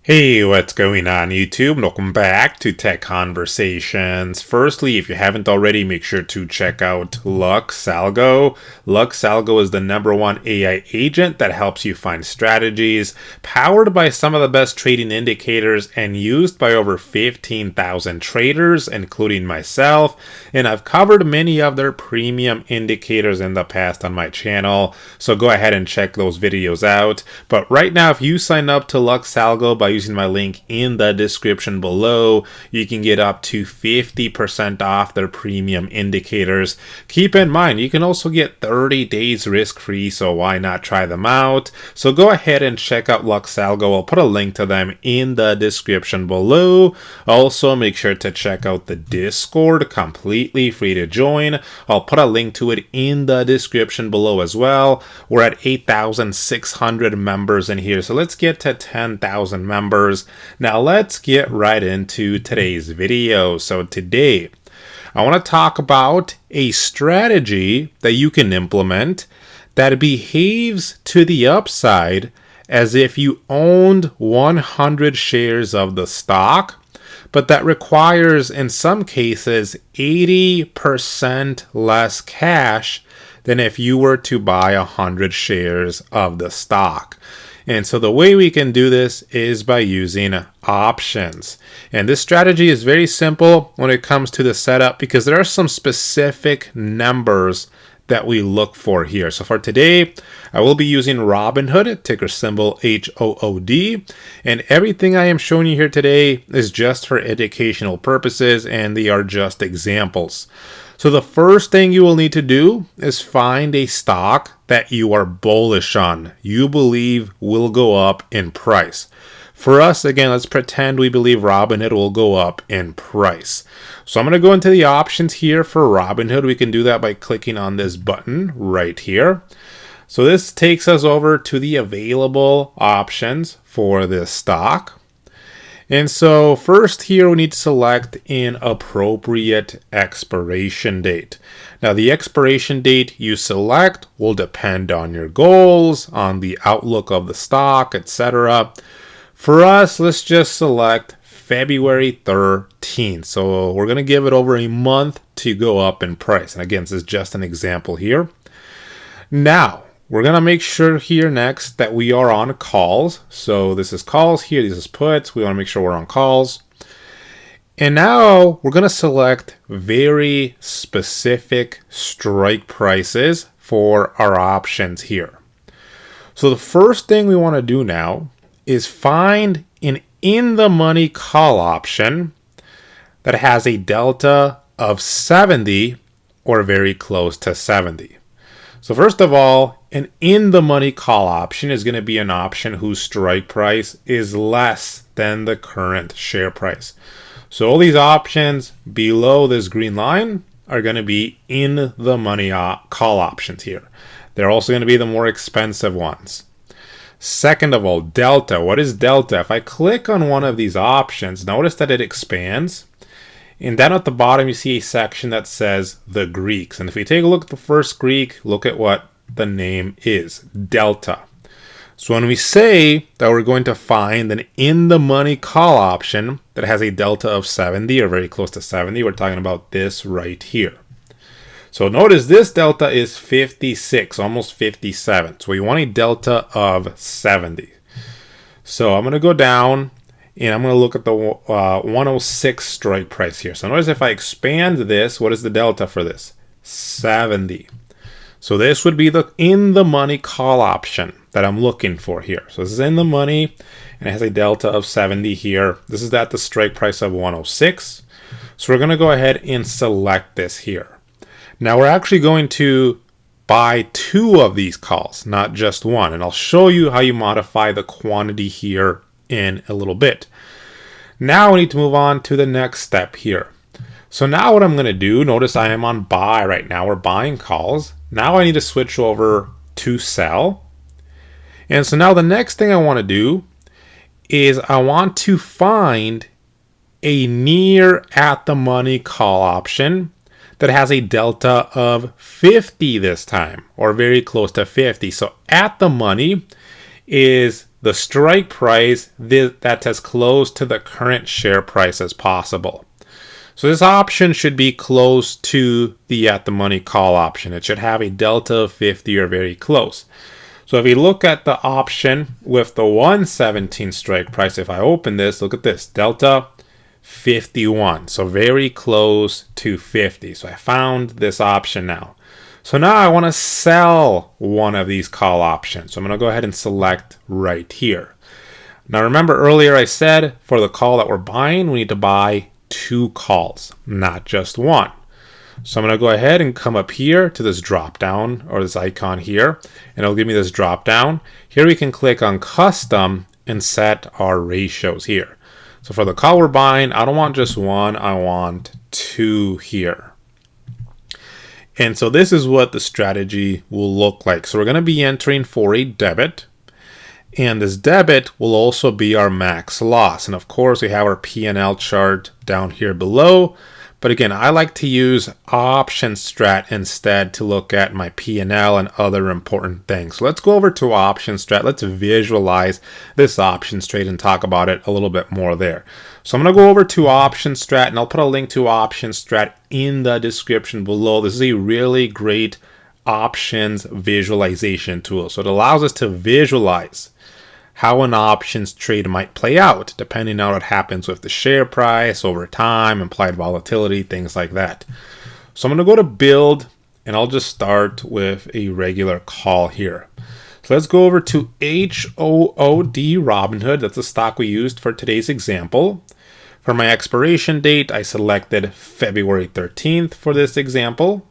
Hey, what's going on YouTube? Welcome back to Tech Conversations. Firstly, if you haven't already, make sure to check out LuxAlgo. LuxAlgo is the #1 AI agent that helps you find strategies, powered by some of the best trading indicators and used by over 15,000 traders, including myself. And I've covered many of their premium indicators in the past on my channel, so go ahead and check those videos out. But right now, if you sign up to LuxAlgo by using my link in the description below, you can get up to 50% off their premium indicators. Keep in mind, you can also get 30 days risk-free, so why not try them out? So go ahead and check out LuxAlgo. I'll put a link to them in the description below. Also, make sure to check out the Discord, completely free to join. I'll put a link to it in the description below as well. We're at 8,600 members in here, so let's get to 10,000 members. Now let's get right into today's video. So today, I want to talk about a strategy that you can implement that behaves to the upside as if you owned 100 shares of the stock, but that requires, in some cases, 80% less cash than if you were to buy 100 shares of the stock. And so the way we can do this is by using options. And this strategy is very simple when it comes to the setup because there are some specific numbers that we look for here. So for today, I will be using Robinhood, ticker symbol HOOD, and everything I am showing you here today is just for educational purposes and they are just examples. So the first thing you will need to do is find a stock that you are bullish on, you believe will go up in price. For us, again, let's pretend we believe Robinhood will go up in price. So I'm going to go into the options here for Robinhood. We can do that by clicking on this button right here. So this takes us over to the available options for this stock. And so first here we need to select an appropriate expiration date. Now the expiration date you select will depend on your goals, on the outlook of the stock, etc. For us, let's just select February 13th. So we're going to give it over a month to go up in price. And again, this is just an example here. Now, we're going to make sure here next that we are on calls. So this is calls here, this is puts. We want to make sure we're on calls. And now we're going to select very specific strike prices for our options here. So the first thing we want to do now is find an in-the-money call option that has a delta of 70 or very close to 70. So first of all, an in-the-money call option is going to be an option whose strike price is less than the current share price. So all these options below this green line are going to be in-the-money call options here. They're also going to be the more expensive ones. Second of all, delta. What is delta? If I click on one of these options, notice that it expands. And down at the bottom, you see a section that says the Greeks. And if we take a look at the first Greek, look at what the name is, delta. So when we say that we're going to find an in-the-money call option that has a delta of 70 or very close to 70, we're talking about this right here. So notice this delta is 56, almost 57. So we want a delta of 70. So I'm going to go down and I'm going to look at the 106 strike price here. So notice if I expand this, what is the delta for this? 70. So this would be the in-the-money call option that I'm looking for here. So this is in the money and it has a delta of 70 here. This is at the strike price of 106. So we're going to go ahead and select this here. Now we're actually going to buy two of these calls, not just one. And I'll show you how you modify the quantity here in a little bit. Now we need to move on to the next step here. So now what I'm going to do, notice I am on buy right now. We're buying calls. Now I need to switch over to sell. And so now the next thing I want to do is I want to find a near at the money call option that has a delta of 50 this time, or very close to 50. So at the money is the strike price that's as close to the current share price as possible. So this option should be close to the at-the-money call option. It should have a delta of 50 or very close. So if you look at the option with the 117 strike price, if I open this, look at this, delta 51. So very close to 50. So I found this option now. So now I want to sell one of these call options. So I'm going to go ahead and select right here. Now remember earlier I said for the call that we're buying, we need to buy 2 calls, not just one. So I'm going to go ahead and come up here to this drop down or this icon here, and it'll give me this drop down. Here we can click on custom and set our ratios here. So for the call we're buying, I don't want just one, I want 2 here. And so this is what the strategy will look like. So we're going to be entering for a debit. And this debit will also be our max loss. And of course, we have our P&L chart down here below. But again, I like to use OptionStrat instead to look at my P&L and other important things. So let's go over to OptionStrat. Let's visualize this options trade and talk about it a little bit more there. So I'm going to go over to OptionStrat, and I'll put a link to OptionStrat in the description below. This is a really great options visualization tool. So it allows us to visualize how an options trade might play out, depending on what happens with the share price over time, implied volatility, things like that. So I'm going to go to build, and I'll just start with a regular call here. So let's go over to HOOD Robinhood. That's the stock we used for today's example. For my expiration date, I selected February 13th for this example.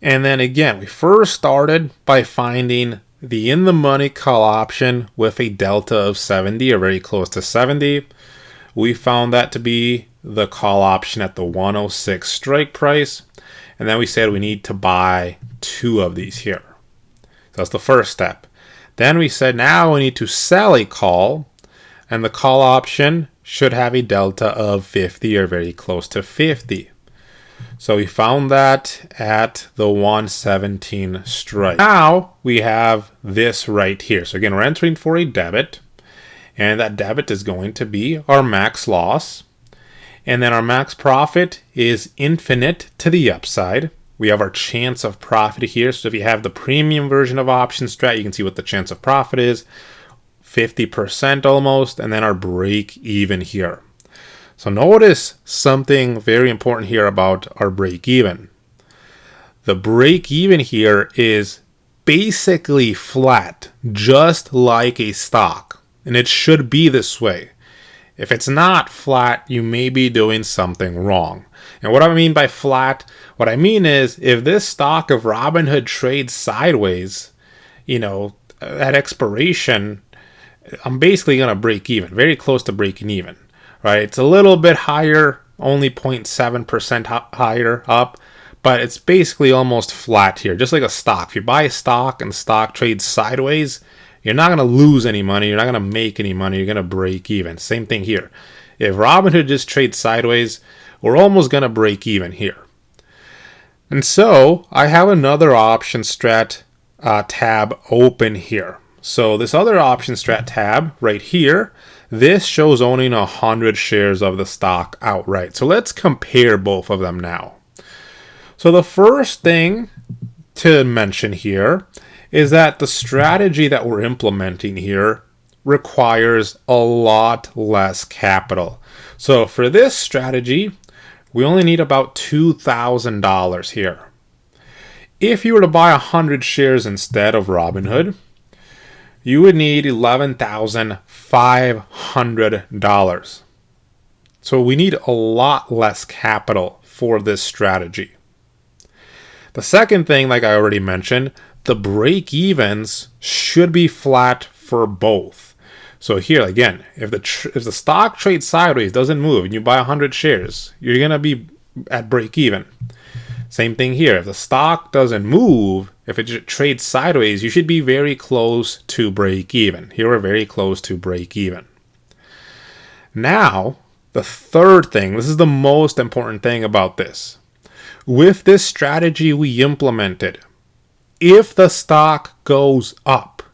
And then again, we first started by finding the in-the-money call option with a delta of 70 or very close to 70. We found that to be the call option at the 106 strike price. And then we said we need to buy 2 of these here. So that's the first step. Then we said now we need to sell a call, and the call option should have a delta of 50 or very close to 50. So we found that at the 117 strike. Now we have this right here. So again, we're entering for a debit, and that debit is going to be our max loss. And then our max profit is infinite to the upside. We have our chance of profit here. So if you have the premium version of OptionStrat, you can see what the chance of profit is, 50% almost, and then our break even here. So notice something very important here about our break even. The break even here is basically flat, just like a stock. And it should be this way. If it's not flat, you may be doing something wrong. And what I mean by flat, what I mean is if this stock of Robinhood trades sideways, at expiration, I'm basically going to break even, very close to breaking even. Right, it's a little bit higher, only 0.7% higher up, but it's basically almost flat here, just like a stock. If you buy a stock and the stock trades sideways, you're not going to lose any money, you're not going to make any money, you're going to break even. Same thing here. If Robinhood just trades sideways, we're almost going to break even here. And so I have another OptionStrat tab open here. So this other OptionStrat tab right here, this shows owning 100 shares of the stock outright. So let's compare both of them now. So the first thing to mention here is that the strategy that we're implementing here requires a lot less capital. So for this strategy, we only need about $2,000 here. If you were to buy 100 shares instead of Robinhood, you would need $11,500. So we need a lot less capital for this strategy. The second thing, like I already mentioned, the break-evens should be flat for both. So here, again, if the stock trades sideways, doesn't move, and you buy 100 shares, you're going to be at break-even. Same thing here. If the stock doesn't move, if it trades sideways, you should be very close to break even. Here we're very close to break even. Now, the third thing, this is the most important thing about this. With this strategy we implemented, if the stock goes up,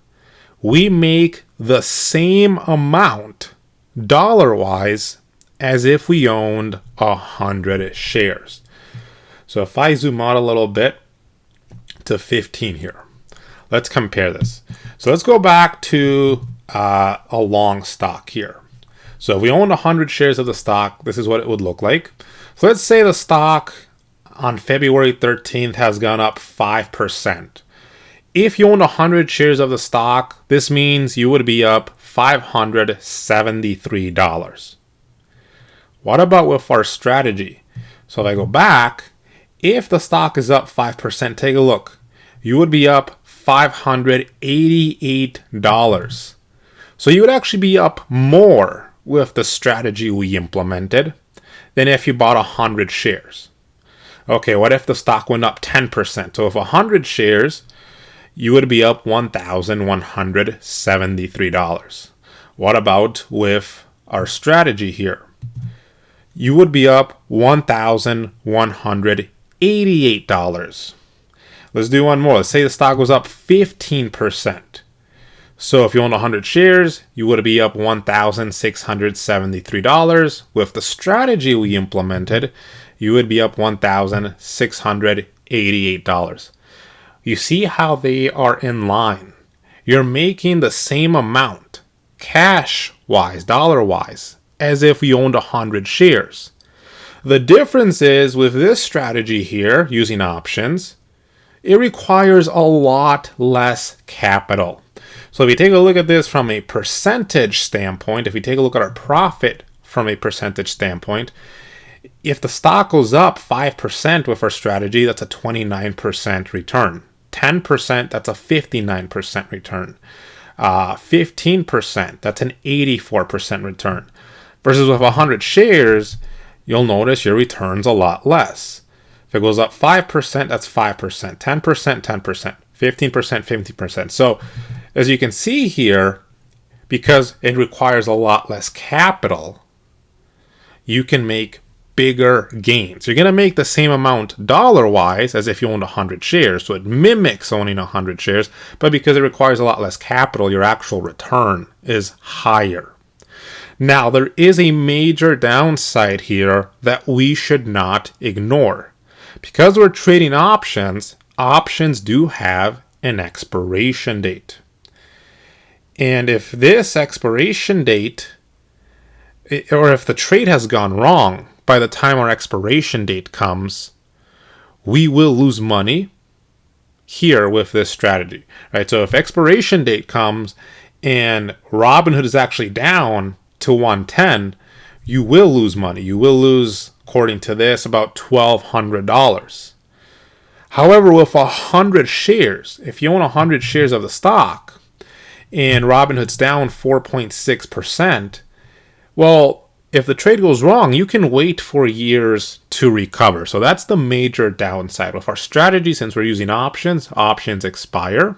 we make the same amount dollar-wise as if we owned 100 shares. So if I zoom out a little bit to 15 here, let's compare this. So let's go back to a long stock here. So if we owned 100 shares of the stock, this is what it would look like. So let's say the stock on February 13th has gone up 5%. If you own 100 shares of the stock, this means you would be up $573. What about with our strategy? So if I go back, if the stock is up 5%, take a look. You would be up $588. So you would actually be up more with the strategy we implemented than if you bought 100 shares. Okay, what if the stock went up 10%? So if 100 shares, you would be up $1,173. What about with our strategy here? You would be up $1,188. Let's do one more. Let's say the stock was up 15%. So if you own 100 shares, you would be up $1,673. With the strategy we implemented, you would be up $1,688. You see how they are in line. You're making the same amount, cash-wise, dollar-wise, as if we owned 100 shares. The difference is with this strategy here, using options, it requires a lot less capital. So if you take a look at this from a percentage standpoint, if we take a look at our profit from a percentage standpoint, if the stock goes up 5% with our strategy, that's a 29% return. 10%, that's a 59% return. 15%, that's an 84% return. Versus with 100 shares, you'll notice your return's a lot less. If it goes up 5%, that's 5%. 10%, 10%. 15%, 50%. So as you can see here, because it requires a lot less capital, you can make bigger gains. You're going to make the same amount dollar-wise as if you owned 100 shares. So it mimics owning 100 shares, but because it requires a lot less capital, your actual return is higher. Now, there is a major downside here that we should not ignore. Because we're trading options, options do have an expiration date. And if this expiration date, or if the trade has gone wrong by the time our expiration date comes, we will lose money here with this strategy, right? So if expiration date comes and Robinhood is actually down to 110, you will lose money. You will lose, according to this, about $1,200. However, with 100 shares, if you own 100 shares of the stock and Robinhood's down 4.6%, well, if the trade goes wrong, you can wait for years to recover. So that's the major downside. With our strategy, since we're using options, options expire.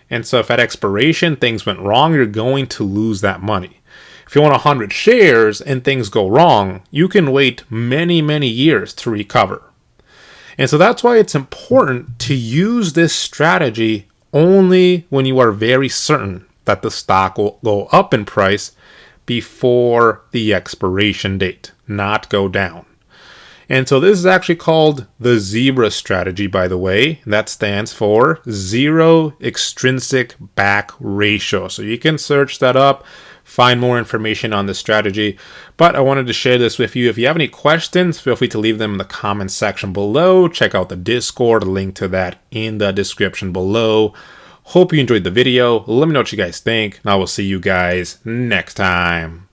And so if at expiration things went wrong, you're going to lose that money. If you own 100 shares and things go wrong, you can wait many, many years to recover. And so that's why it's important to use this strategy only when you are very certain that the stock will go up in price before the expiration date, not go down. And so this is actually called the zebra strategy, by the way. That stands for zero extrinsic back ratio. So you can search that up, find more information on this strategy. But I wanted to share this with you. If you have any questions, feel free to leave them in the comments section below. Check out the Discord, link to that in the description below. Hope you enjoyed the video. Let me know what you guys think, and I will see you guys next time.